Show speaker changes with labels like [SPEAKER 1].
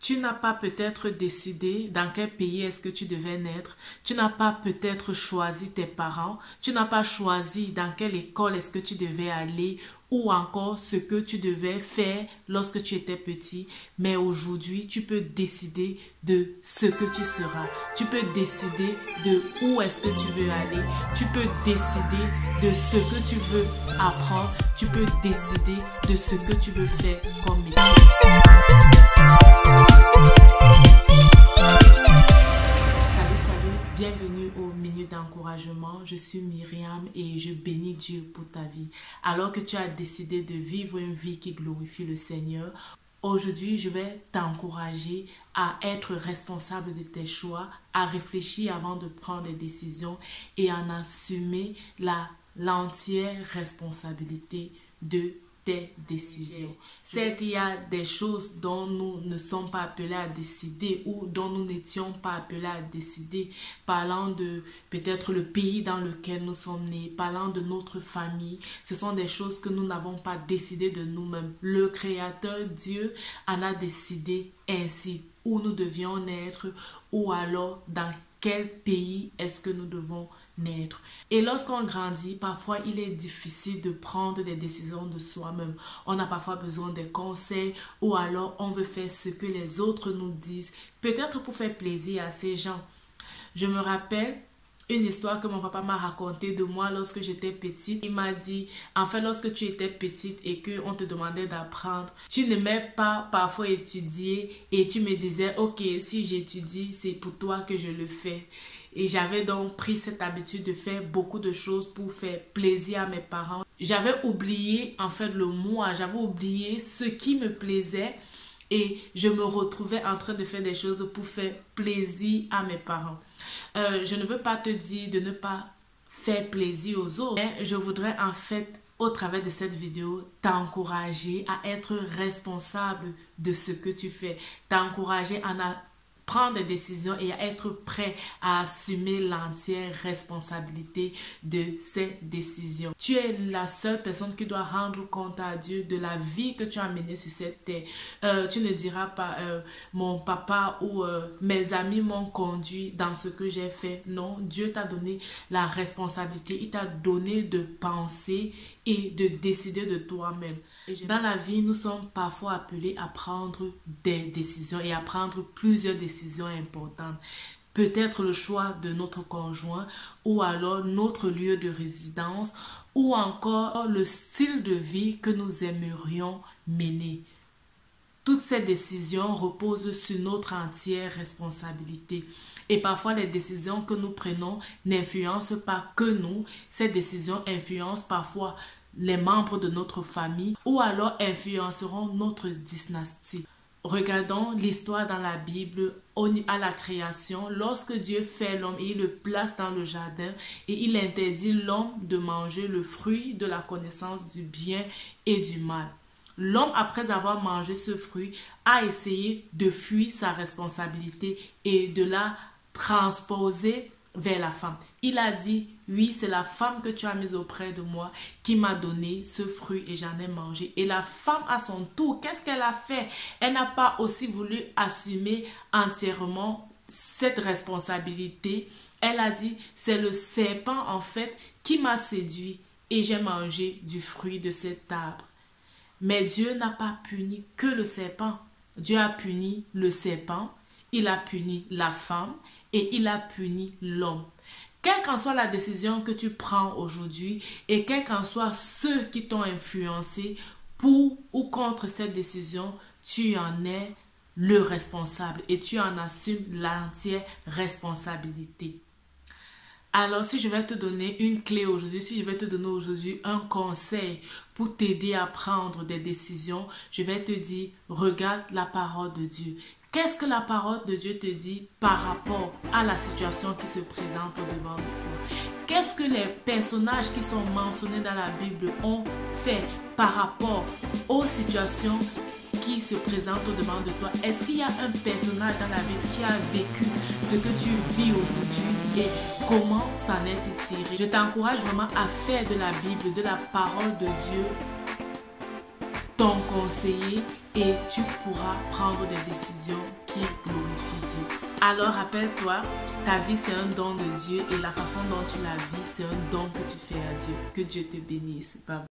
[SPEAKER 1] Tu n'as pas peut-être décidé dans quel pays est-ce que tu devais naître. Tu n'as pas peut-être choisi tes parents. Tu n'as pas choisi dans quelle école est-ce que tu devais aller ou encore ce que tu devais faire lorsque tu étais petit. Mais aujourd'hui, tu peux décider de ce que tu seras. Tu peux décider de où est-ce que tu veux aller. Tu peux décider de ce que tu veux apprendre. Tu peux décider de ce que tu veux faire comme métier. Bienvenue au Minute d'encouragement. Je suis Myriam et je bénis Dieu pour ta vie. Alors que tu as décidé de vivre une vie qui glorifie le Seigneur, aujourd'hui je vais t'encourager à être responsable de tes choix, à réfléchir avant de prendre des décisions et à en assumer l'entière responsabilité de tes décisions. Certes, il y a des choses dont nous ne sommes pas appelés à décider ou dont nous n'étions pas appelés à décider, parlant de peut-être le pays dans lequel nous sommes nés, parlant de notre famille. Ce sont des choses que nous n'avons pas décidé de nous-mêmes. Le Créateur, Dieu, en a décidé ainsi, où nous devions naître ou alors dans quel pays est-ce que nous devons naître. Et lorsqu'on grandit, parfois il est difficile de prendre des décisions de soi-même. On a parfois besoin de conseils ou alors on veut faire ce que les autres nous disent, peut-être pour faire plaisir à ces gens. Je me rappelle une histoire que mon papa m'a racontée de moi lorsque j'étais petite. Il m'a dit, en fait, lorsque tu étais petite et qu'on te demandait d'apprendre, tu n'aimais pas parfois étudier et tu me disais, ok, si j'étudie, c'est pour toi que je le fais. Et j'avais donc pris cette habitude de faire beaucoup de choses pour faire plaisir à mes parents. J'avais oublié en fait le moi, j'avais oublié ce qui me plaisait et je me retrouvais en train de faire des choses pour faire plaisir à mes parents. Je ne veux pas te dire de ne pas faire plaisir aux autres, mais je voudrais en fait au travers de cette vidéo t'encourager à être responsable de ce que tu fais, t'encourager à prendre des décisions et à être prêt à assumer l'entière responsabilité de ces décisions. Tu es la seule personne qui doit rendre compte à Dieu de la vie que tu as menée sur cette terre. Tu ne diras pas mon papa ou mes amis m'ont conduit dans ce que j'ai fait. Non, Dieu t'a donné la responsabilité. Il t'a donné de penser et de décider de toi-même. Dans la vie, nous sommes parfois appelés à prendre des décisions et à prendre plusieurs décisions importantes. Peut-être le choix de notre conjoint ou alors notre lieu de résidence ou encore le style de vie que nous aimerions mener. Toutes ces décisions reposent sur notre entière responsabilité. Et parfois, les décisions que nous prenons n'influencent pas que nous. Ces décisions influencent parfois les membres de notre famille ou alors influenceront notre dynastie. Regardons l'histoire dans la Bible à la création. Lorsque Dieu fait l'homme et il le place dans le jardin et il interdit l'homme de manger le fruit de la connaissance du bien et du mal. L'homme, après avoir mangé ce fruit, a essayé de fuir sa responsabilité et de la transposer vers la femme. Il a dit, oui, c'est la femme que tu as mise auprès de moi qui m'a donné ce fruit et j'en ai mangé. Et la femme à son tour, qu'est-ce qu'elle a fait? Elle n'a pas aussi voulu assumer entièrement cette responsabilité. Elle a dit, c'est le serpent en fait qui m'a séduit et j'ai mangé du fruit de cet arbre. Mais Dieu n'a pas puni que le serpent. Dieu a puni le serpent, il a puni la femme et il a puni l'homme. Quelle qu'en soit la décision que tu prends aujourd'hui et quels qu'en soient ceux qui t'ont influencé pour ou contre cette décision, tu en es le responsable et tu en assumes l'entière responsabilité. Alors, si je vais te donner une clé aujourd'hui, si je vais te donner aujourd'hui un conseil pour t'aider à prendre des décisions, je vais te dire, regarde la parole de Dieu. Qu'est-ce que la parole de Dieu te dit par rapport à la situation qui se présente devant toi? Qu'est-ce que les personnages qui sont mentionnés dans la Bible ont fait par rapport aux situations qui se présentent devant de toi? Est-ce qu'il y a un personnage dans la Bible qui a vécu ce que tu vis aujourd'hui et comment s'en est-il tiré? Je t'encourage vraiment à faire de la Bible, de la parole de Dieu, ton conseiller et tu pourras prendre des décisions qui glorifient Dieu. Alors rappelle-toi, ta vie c'est un don de Dieu et la façon dont tu la vis c'est un don que tu fais à Dieu. Que Dieu te bénisse. Bye bye.